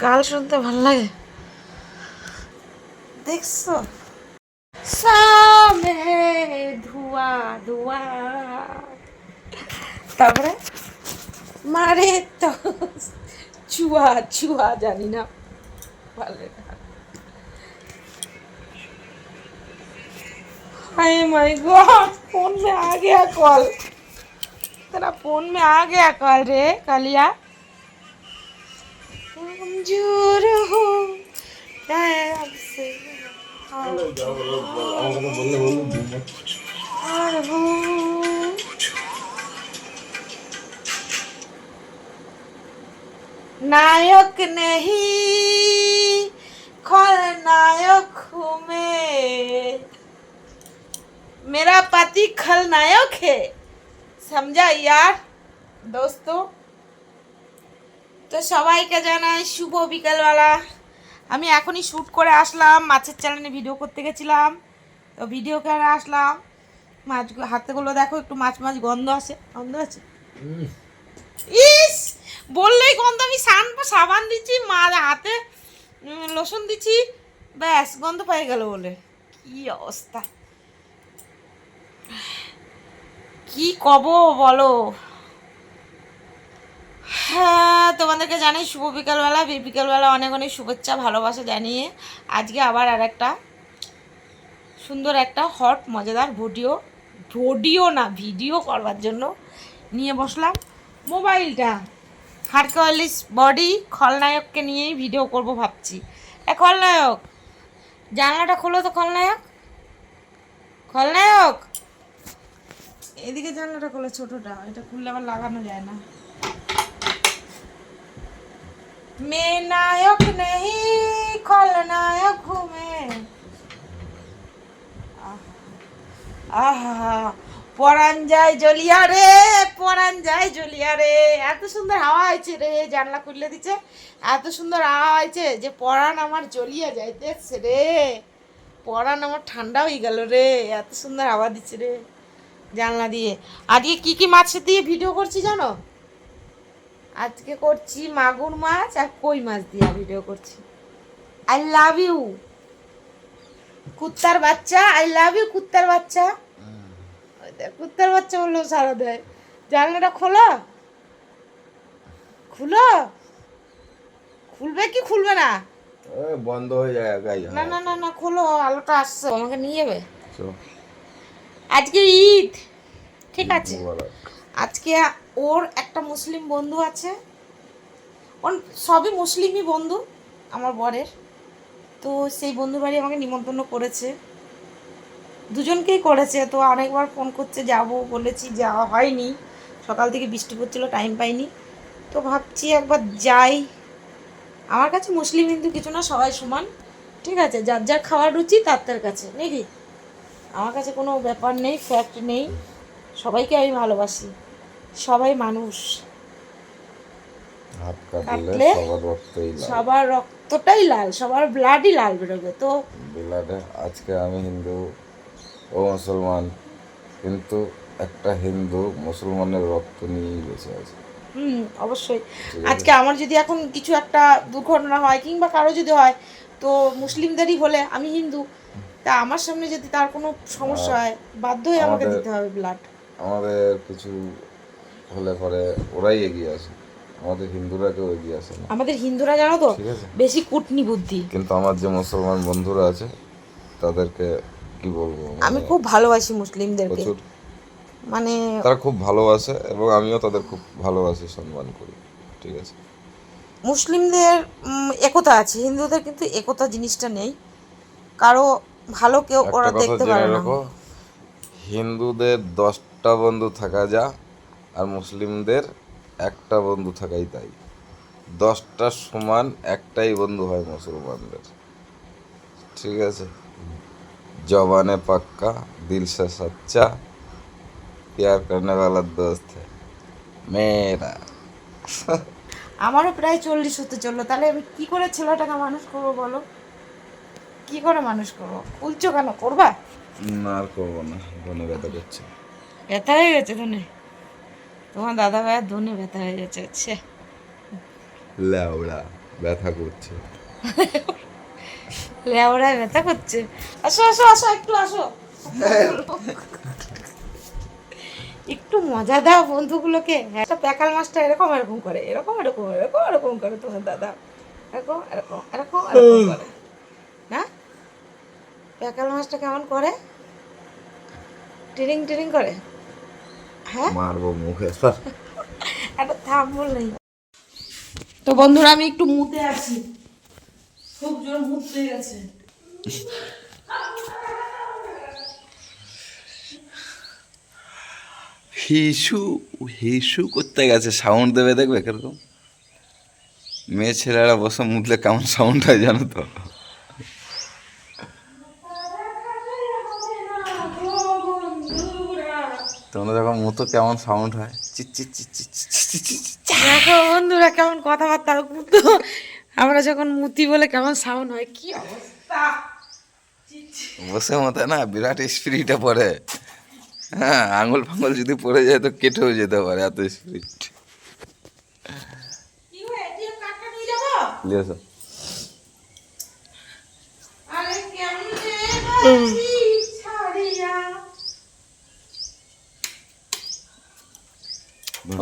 গাল শুনতে ভাল লাগে দেখছো সামনে ধোয়া ধোয়া তারপরে মারে তো চুয়া চুয়া জানি না ভালো हाय माय गॉड फोन में आ गया कॉल तेरा फोन में आ गया कॉल रे कालिया कमजोर हो से और हो नायक नहीं खलनायक हूँ मैं मेरा पति खलनायक है समझा यार दोस्तों তো সবাইকে জানাই শুভ বিকেলবেলা আমি এখনই শ্যুট করে আসলাম মাছের চ্যানেলে ভিডিও করতে গেছিলাম তো ভিডিও করে আসলাম মাছ হাতেগুলো দেখো একটু মাছ মাছ গন্ধ আছে ইস বললেই গন্ধ আমি সাবান দিচ্ছি হাতে লোশন দিচ্ছি ব্যাস গন্ধ পেয়ে গেল বলে কি অবস্থা কি কব বলো হ্যাঁ তোমাদেরকে জানাই শুভ বিকেলবেলা অনেক অনেক শুভেচ্ছা ভালোবাসা জানিয়ে আজকে আবার আর একটা সুন্দর একটা হট মজাদার ভিডিও করবার জন্য নিয়ে বসলাম মোবাইলটা হারকিউলিস বডি খলনায়ককে নিয়েই ভিডিও করব ভাবছি খলনায়ক জানলাটা খোলো তো খলনায়ক এদিকে জানলাটা খোলো ছোটটা এটা খুললে আবার লাগানো যায় না मैं नायक नहीं खलनायक हूँ मैं আহা পরাণ যায় জ্বলিয়া রে এত সুন্দর হাওয়া হয়েছে রে জানলা খুললে দিচ্ছে এত সুন্দর হাওয়া হয়েছে যে পরাণ আমার জ্বলিয়া যাইতেছে রে পরাণ আমার ঠান্ডা হয়ে গেল রে এত সুন্দর হাওয়া দিচ্ছে রে জানলা দিয়ে আজকে কি মাছ দিয়ে ভিডিও করছি জানো আজকে করছি মাগুর মাছ আর কই মাছ দিয়ে ভিডিও করছি আই লাভ ইউ কুত্তার বাচ্চা কুত্তার বাচ্চা বললো সারা দেয় জানলাটা খুলবে কি খুলবে না বন্ধ হয়ে যায় না না না না খোলো আলোটা আসছে আমাকে নিয়ে যাবে আজকে ঈদ ঠিক আছে আজকে ওর একটা মুসলিম বন্ধু আছে ওর সবই মুসলিমই বন্ধু আমার বরের তো সেই বন্ধুর বাড়ি আমাকে নিমন্ত্রণ করেছে দুজনকেই করেছে তো অনেকবার ফোন করছে যাব বলেছি যাওয়া হয়নি সকাল থেকে বৃষ্টি পড়ছিল টাইম পাইনি তো ভাবছি একবার যাই আমার কাছে মুসলিম হিন্দু কিছু না সবাই সমান ঠিক আছে যার যার খাওয়ার রুচি তার কাছে নাকি আমার কাছে কোনো ব্যাপার নেই ফ্যাক্ট নেই সবাইকে আমি ভালোবাসি সবাই মানুষ কাটলে সবার রক্তটাই লাল সবার ব্লাডই লাল বেরোবে তো ব্লাডে আজকে আমি হিন্দু ও মুসলমান কিন্তু একটা হিন্দু মুসলমানের রক্ত নিয়েই বেঁচে আছে অবশ্যই আজকে আমার যদি এখন কিছু একটা দুর্ঘটনা হয় কিংবা কারো যদি হয় তো মুসলিমদেরই হলে আমি হিন্দু তা আমার সামনে যদি তার কোনো সমস্যা হয় বাধ্য হয়ে আমাকে দিতে হবে ব্লাড আমাদের কিছু হলে পরে ওরাই এগিয়ে আসে আমাদের হিন্দুরা কেউ এগিয়ে আসে না আমাদের হিন্দুরা জানো তো বেশি কুটনি বুদ্ধি কিন্তু আমার যে মুসলমান বন্ধুরা আছে তাদেরকে কি বলবো আমি খুব ভালোবাসি মুসলিমদেরকে মানে তারা খুব ভালোবাসে এবং আমিও তাদের খুব ভালোবাসি সম্মান করি ঠিক আছে মুসলিমদের একতা আছে হিন্দুদের কিন্তু একতা জিনিসটা নেই কারো ভালো কেউ ওরা দেখতে পারে না হিন্দুদের 10টা বন্ধু থাকা যা আর মুসলিমদের একটা বন্ধু থাকাই তাই 10টা সমান একটাই বন্ধু হয় মুসলমানদের ঠিক আছে জবানে পাক্কা দিল সে সচ্চা प्यार करने वाला दोस्त है मेरा আমারও প্রায় 40 হতে চললো তাহলে আমি কি করে ছেলেটাকে মানুষ করবো বলো কি করে মানুষ করবো উল্টো কেন করবা না আর করবো না ধনে ব্যথা করছে ব্যথা হয়ে গেছে ধনে তোমার দাদা ভাইয়ের ধনে ব্যথা হয়ে গেছে আচ্ছা লাউড়া ব্যথা করছে। লেওড়ায় ব্যথা করছে। আসো আসো আসো, একটু আসো, একটু মজা দাও বন্ধুগুলোকে। হ্যাঁ, একটা প্যাকাল মাছটা এরকম এরকম করে, এরকম এরকম এরকম এরকম করে তোমার দাদা, এরকম এরকম এরকম এরকম করে না? প্যাকাল মাছটা কেমন করে? টিরিং টিরিং করে। হ্যাঁ, মারবো মুখে। একটা থাম বললেই। তো বন্ধুরা আমি একটু মুতে আছি, খুব জোর মুত হয়ে গেছে। হিসু হিসু করতে গেছে, সাউন্ড দেবে, দেখবে কিরকম। মেয়ে ছেলেরা বসে মুতলে কেমন সাউন্ড হয় জানো তো? তোমরা যখন মুতো কেমন সাউন্ড হয়, চিচ চিচ চিচ চিচ চিচ চিচ চিচ। দেখো বন্ধুরা কেমন কথাবার্তা, কিন্তু আমরা যখন মুতি বলে কেমন সাউন্ড হয়, কি অবস্থা। বসে মতে না বিরাট স্পিরিটে পড়ে। হ্যাঁ, আঙুল ফাঙুল যদি পড়ে যায় তো কেটেও যেতে পারে, এত স্পিরিট। কি হয়ে এটিএম কার্ডটা নিয়ে যাবো? নিয়ে এসো। আরে কেমনে বাঁচি ছাড়িয়া।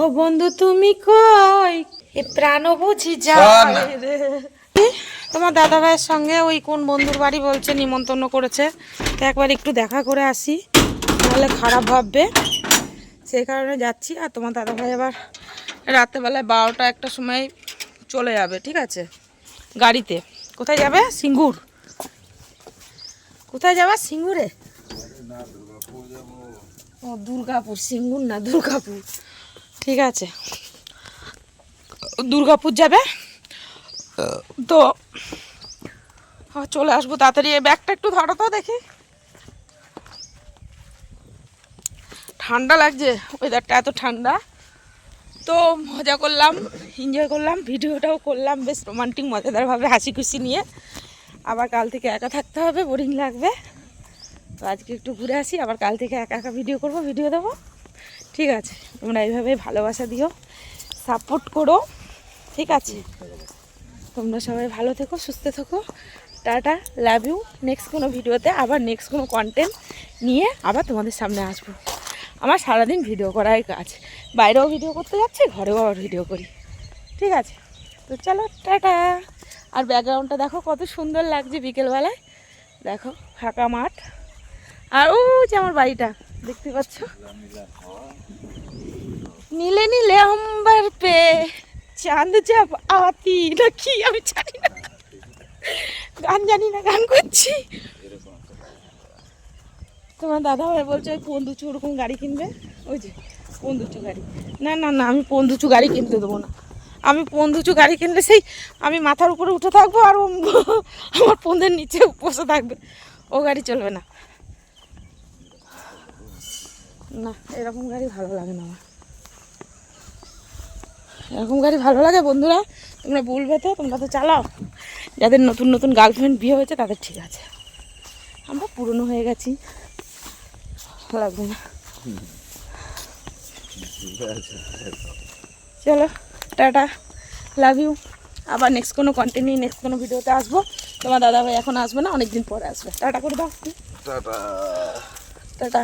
ও বন্ধু তুমি কই, এ প্রাণ বুঝি যায় রে। তোমার দাদা ভাইয়ের সঙ্গে ওই কোন বন্ধুর বাড়ি বলছে নিমন্ত্রণ করেছে, তো একবার একটু দেখা করে আসি, নাহলে খারাপ ভাববে, সেই কারণে যাচ্ছি। আর তোমার দাদা ভাই আবার রাত্রেবেলায় 12টা-1টার সময় চলে যাবে, ঠিক আছে, গাড়িতে। কোথায় যাবে? সিঙ্গুর। কোথায় যাবে? সিঙ্গুরে। ও দুর্গাপুর, সিঙ্গুর না, দুর্গাপুর। ঠিক আছে, দুর্গাপুর যাবে তো চলে আসবো তাড়াতাড়ি। এই ব্যাগটা একটু ধরো তো দেখি, ঠান্ডা লাগছে, ওয়েদারটা এত ঠান্ডা। তো মজা করলাম, এনজয় করলাম, ভিডিওটাও করলাম বেশ রোমান্টিক মজাদারভাবে, হাসি খুশি নিয়ে। আবার কাল থেকে একা থাকতে হবে, বোরিং লাগবে, তো আজকে একটু ঘুরে আসি, আবার কাল থেকে একা একা ভিডিও করব, ভিডিও দেবো। ঠিক আছে, তোমরা এইভাবে ভালোবাসা দিও, সাপোর্ট করো, ঠিক আছে? তোমরা সবাই ভালো থেকো, সুস্থ থেকো, টাটা, লাভ ইউ। নেক্সট কোনো ভিডিওতে আবার নেক্সট কোনো কন্টেন্ট নিয়ে আবার তোমাদের সামনে আসবো। আমার সারাদিন ভিডিও করাই কাজ, বাইরেও ভিডিও করতে যাচ্ছি, ঘরেও আবার ভিডিও করি, ঠিক আছে? তো চলো টাটা। আর ব্যাকগ্রাউন্ডটা দেখো কত সুন্দর লাগছে বিকেলবেলায়, দেখো ফাঁকা মাঠ, আর ও যে আমার বাড়িটা দেখতে পাচ্ছ, নীলে নীলে অম্বার পে চাঁদ যাব আতি নাকি, আমি জানি না, গান জানি না, গান করছি। তোমার দাদা ভাই বলছে ওই পন্দুচু ওরকম গাড়ি কিনবে, ওই যে পন্দুচু গাড়ি। না না না, আমি পন্দুচু গাড়ি কিনতে দেবো না। আমি পন্দুচু গাড়ি কিনলে সেই আমি মাথার উপরে উঠে থাকবো, আর ও আমার পন্দের নিচে বসে থাকবে, ও গাড়ি চলবে না। না, এরকম গাড়ি ভালো লাগে না আমার, এরকম গাড়ি ভালো লাগে বন্ধুরা? তোমরা বলবে তো, তোমরা তো চালাও। যাদের নতুন নতুন গার্লফ্রেন্ড বিয়ে হয়েছে তাদের ঠিক আছে, আমরা পুরনো হয়ে গেছি, লাগবে না। চলো টাটা, লাভ ইউ। আবার নেক্সট কোনো কন্টেন্ট নিয়ে নেক্সট কোনো ভিডিওতে আসবো। তোমার দাদাভাই এখন আসবে না, অনেকদিন পরে আসবে। টাটা করে দাও। টাটা। টাটা।